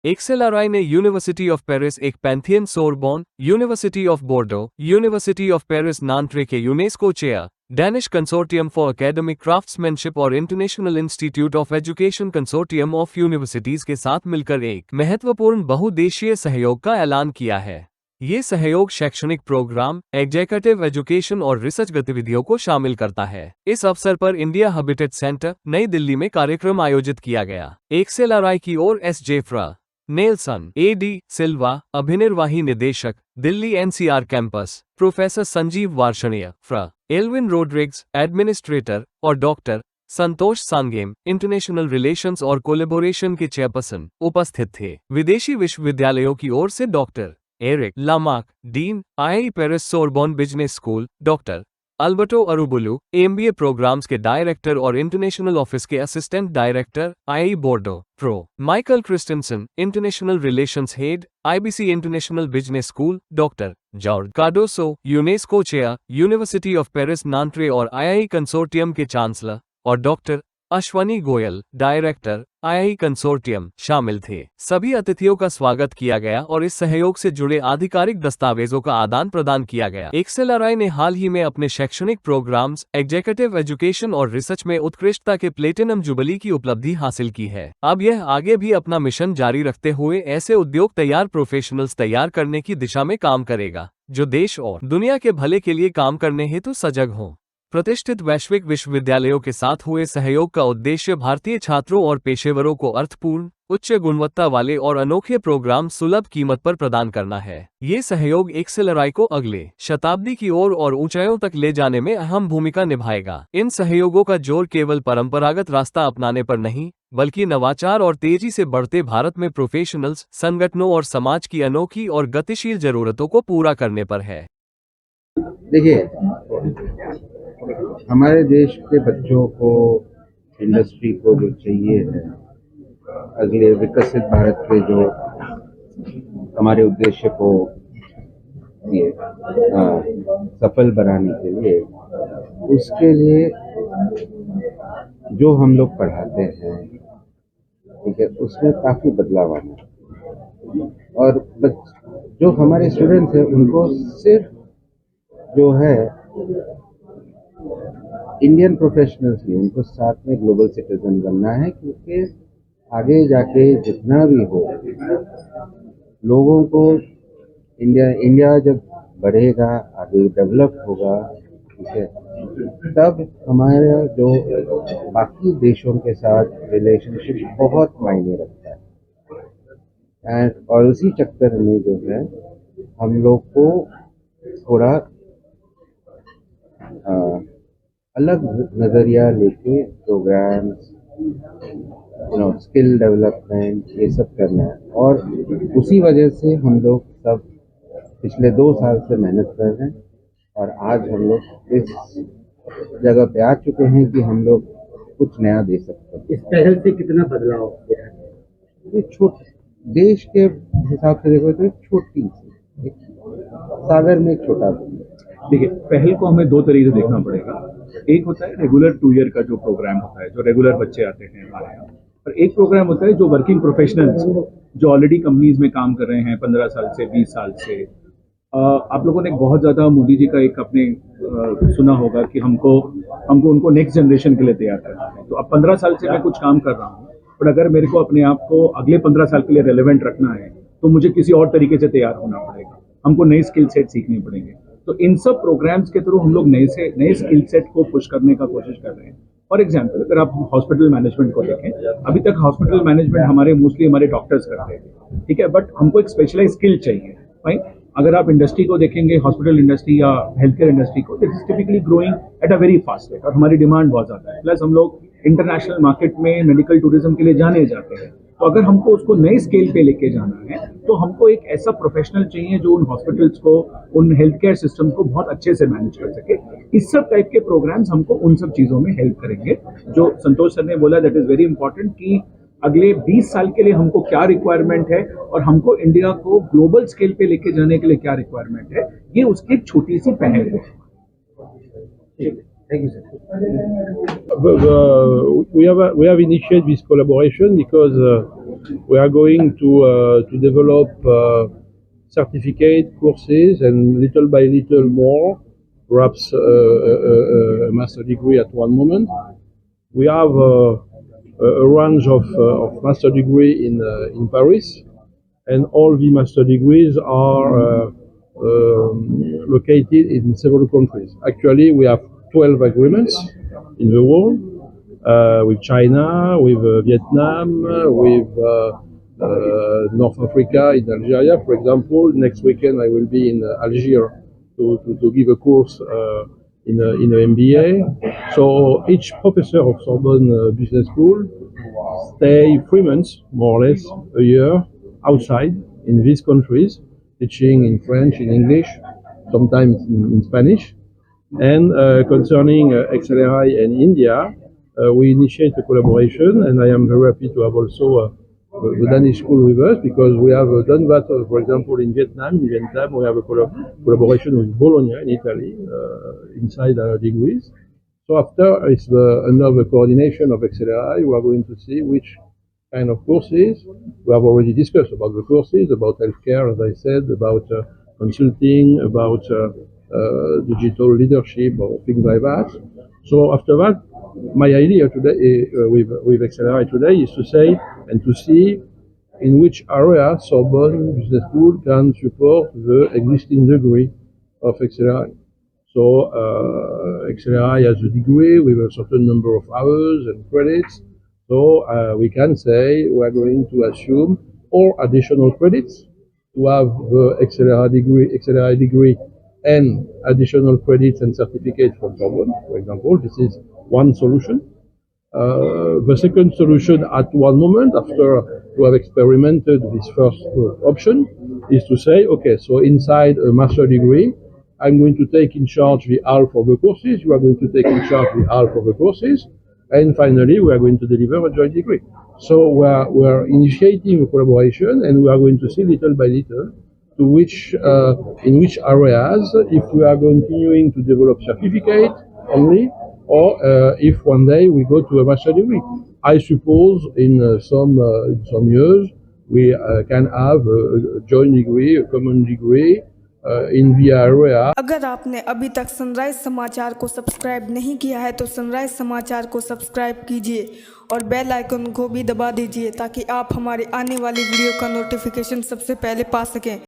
एक्सेलआरआई ने university of Paris एक Pantheon Sorbonne, university of Bordeaux, university of Paris Nanterre के UNESCO chair, Danish consortium for academic craftsmanship और international institute of education consortium of universities के साथ मिलकर एक महत्वपूर्ण बहुदेशीय सहयोग का ऐलान किया है। ये सहयोग शैक्षणिक प्रोग्राम, एग्जीक्यूटिव एजुकेशन और रिसर्च गतिविधियों को शामिल करता है। इस अवसर पर इंडिया हैबिटेट सेंटर, नई दिल्ली में कार्यक्रम आयोजित किया गया। एक्सेलआरआई की ओर SJ. Fr. Nelson, AD. Silva, अभिनिर्वाही निदेशक, Delhi NCR campus, professor Sanjeev Varshney, Fr. Alvin Rodrigues, administrator, और doctor Santosh Sangem, international relations और कोलेबोरेशन के चेयरपर्सन, उपस्थित थे। विदेशी विश्वविद्यालयों की ओर से doctor Eric Lamarque, dean, IIT Paris Sorbonne business school, doctor Alberto Arubulu, MBA programs के डायरेक्टर और इंटरनेशनल ऑफिस के assistant director, IIT Bordeaux, Prof. Michael Christensen, international relations head, IBC international business school, doctor George Cardoso, UNESCO chair, university of Paris Nanterre और IIT consortium के chancellor, और doctor Ashwani Goyal, director, IIT consortium, शामिल थे। सभी अतिथियों का स्वागत किया गया और इस सहयोग से जुड़े आधिकारिक दस्तावेजों का आदान प्रदान किया गया। एक्सेलआरआई ने हाल ही में अपने शैक्षणिक प्रोग्राम्स, एग्जीक्यूटिव एजुकेशन और रिसर्च में उत्कृष्टता के प्लेटिनम जुबली की उपलब्धि हासिल की है। अब यह आगे भी अपना मिशन जारी रखते हुए ऐसे उद्योग तैयार प्रोफेशनल्स तैयार करने की दिशा में काम करेगा, जो देश और दुनिया के भले के लिए काम करने हेतु सजग हों। प्रतिष्ठित वैश्विक विश्वविद्यालयों के साथ हुए सहयोग का उद्देश्य भारतीय छात्रों और पेशेवरों को अर्थपूर्ण, उच्च गुणवत्ता वाले और अनोखे प्रोग्राम सुलभ कीमत पर प्रदान करना है। ये सहयोग एक्सेलआरआई को अगले शताब्दी की ओर और ऊंचाइयों तक ले जाने में अहम भूमिका निभाएगा। इन सहयोगों का जोर केवल परंपरागत रास्ता अपनाने पर नहीं, बल्कि नवाचार और तेजी से बढ़ते भारत में प्रोफेशनल्स, संगठनों और समाज की अनोखी और गतिशील जरूरतों को पूरा करने पर है। देखिए, हमारे देश के बच्चों को, इंडस्ट्री को जो चाहिए है, अगले विकसित भारत के जो हमारे उद्देश्य को ये सफल बनाने के लिए, उसके लिए जो हम लोग पढ़ाते हैं, ठीक है, उसमें काफ़ी बदलाव आना है। और जो हमारे स्टूडेंट्स हैं उनको सिर्फ जो है इंडियन प्रोफेशनल्स ही, उनको साथ में ग्लोबल सिटीजन बनना है, क्योंकि आगे जाके जितना भी हो, लोगों को इंडिया जब बढ़ेगा, आगे डेवलप होगा, ठीक है, तब हमारा जो बाकी देशों के साथ रिलेशनशिप बहुत मायने रखता है। और उसी चक्कर में जो है हम लोग को थोड़ा अलग नज़रिया लेके प्रोग्राम्स, स्किल डेवलपमेंट, ये सब करना है। और उसी वजह से हम लोग सब पिछले 2 साल से मेहनत कर रहे हैं और आज हम लोग इस जगह पे आ चुके हैं कि हम लोग कुछ नया दे सकते हैं। इस पहल से कितना बदलाव गया है? ये देश के हिसाब से देखो तो एक छोटी सी, एक सागर में एक छोटा। देखिए, पहल को हमें 2 तरीके से देखना पड़ेगा। एक होता है रेगुलर 2 ईयर का जो प्रोग्राम होता है, जो रेगुलर बच्चे आते हैं हमारे यहाँ, और एक प्रोग्राम होता है जो वर्किंग प्रोफेशनल्स, जो ऑलरेडी कंपनीज में काम कर रहे हैं 15 साल से, 20 साल से। आप लोगों ने बहुत ज़्यादा मोदी जी का एक अपने सुना होगा कि हमको उनको नेक्स्ट जनरेशन के लिए तैयार करना है। तो अब 15 साल से मैं कुछ काम कर रहा हूँ, पर अगर मेरे को अपने आप को अगले 15 साल के लिए रेलेवेंट रखना है, तो मुझे किसी और तरीके से तैयार होना पड़ेगा, हमको नए स्किल सेट सीखने पड़ेंगे। तो इन सब प्रोग्राम्स के थ्रू हम लोग नए स्किल सेट को पुश करने का कोशिश कर रहे हैं। फॉर एग्जाम्पल, अगर आप हॉस्पिटल मैनेजमेंट को देखें, अभी तक हॉस्पिटल मैनेजमेंट मोस्टली हमारे डॉक्टर्स करते थे, ठीक है, बट हमको एक स्पेशलाइज स्किल चाहिए, राइट। अगर आप इंडस्ट्री को देखेंगे, हॉस्पिटल इंडस्ट्री या हेल्थ केयर इंडस्ट्री को, it is typically growing at a very fast rate और हमारी डिमांड बहुत ज़्यादा है। प्लस हम लोग इंटरनेशनल मार्केट में मेडिकल टूरिज्म के लिए जाने जाते हैं। तो अगर हमको उसको नए स्केल पे लेके जाना है, तो हमको एक ऐसा प्रोफेशनल चाहिए जो उन हॉस्पिटल्स को, उन हेल्थ केयर सिस्टम को बहुत अच्छे से मैनेज कर सके। इस सब टाइप के प्रोग्राम्स हमको उन सब चीज़ों में हेल्प करेंगे। जो संतोष सर ने बोला, दैट इज़ वेरी इंपॉर्टेंट, कि अगले 20 साल के लिए हमको क्या रिक्वायरमेंट है और हमको इंडिया को ग्लोबल स्केल पे लेके जाने के लिए क्या रिक्वायरमेंट है, ये उसकी एक छोटी सी पहल है। Thank you, sir. We have initiated this collaboration because We are going to develop certificate courses and little by little more, perhaps a master degree at one moment. We have a range of master degree in Paris, and all the master degrees are located in several countries. Actually, we have 12 agreements in the world with China, with Vietnam, with North Africa, in Algeria, for example. Next weekend, I will be in Algiers to give a course in an MBA. So each professor of Sorbonne Business School stay 3 months, more or less, a year outside in these countries, teaching in French, in English, sometimes in Spanish. And concerning XLRI and India, we initiate a collaboration, and I am very happy to have also the Danish school with us, because we have done that, for example, in Vietnam. In Vietnam, we have a collaboration with Bologna in Italy, inside our degrees. So after it's another coordination of XLRI, we are going to see which kind of courses. We have already discussed about the courses, about healthcare, as I said, about consulting, about digital leadership or things like that. So after that, my idea today with XLRI today is to say and to see in which area Sorbonne Business School can support the existing degree of XLRI. So XLRI has a degree with a certain number of hours and credits. So we can say we are going to assume all additional credits to have the XLRI degree and additional credits and certificates from Sorbonne, for example. This is one solution. The second solution at one moment, after to have experimented this first option, is to say, okay, so inside a master degree, I'm going to take in charge the half of the courses, you are going to take in charge the half of the courses, and finally we are going to deliver a joint degree. So we are initiating a collaboration, and we are going to see little by little to which, in which areas, if we are continuing to develop certificate only, or if one day we go to a master degree. I suppose in some years we can have a joint degree, a common degree in the area. अगर आपने अभी तक sunrise समाचार को subscribe नहीं किया है तो सनराइज समाचार को सब्सक्राइब कीजिए और बेल आइकन को भी दबा दीजिए ताकि आप हमारे आने वाली वीडियो का नोटिफिकेशन सबसे पहले पा सकें।